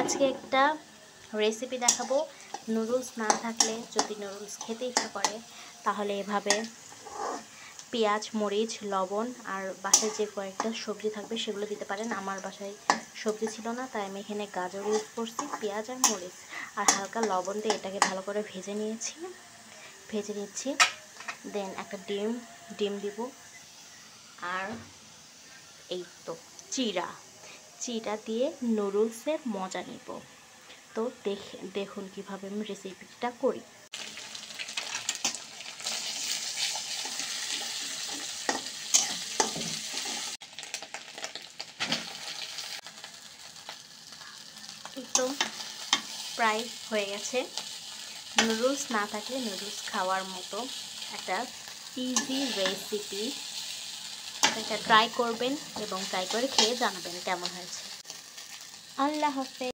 আজকে একটা রেসিপি দেখাবো। নুডলস না থাকলে, যদি নুডলস খেতে ইচ্ছা করে তাহলে এভাবে পেঁয়াজ, মরিচ, লবণ আর বাসায় যে কয়েকটা সবজি থাকবে সেগুলো দিতে পারেন। আমার বাসায় সবজি ছিল না, তাই আমি এখানে গাজর ইউজ করছি, পেঁয়াজ আর মরিচ আর হালকা লবণ দিয়ে এটাকে ভালো করে ভেজে নিচ্ছি। দেন একটা ডিম দিব আর এই তো চিরা দিয়ে নুডলসের মজা নিব। তো দেখুন কিভাবে আমি রেসিপিটা করি। একদম প্রায় হয়ে গেছে। নুডলস না থাকলে নুডলস খাওয়ার মতো একটা ইজি রেসিপি। এটা ট্রাই করবেন এবং ট্রাই করে খেয়ে জানাবেন কেমন হয়েছে। আল্লাহ হাফেজ।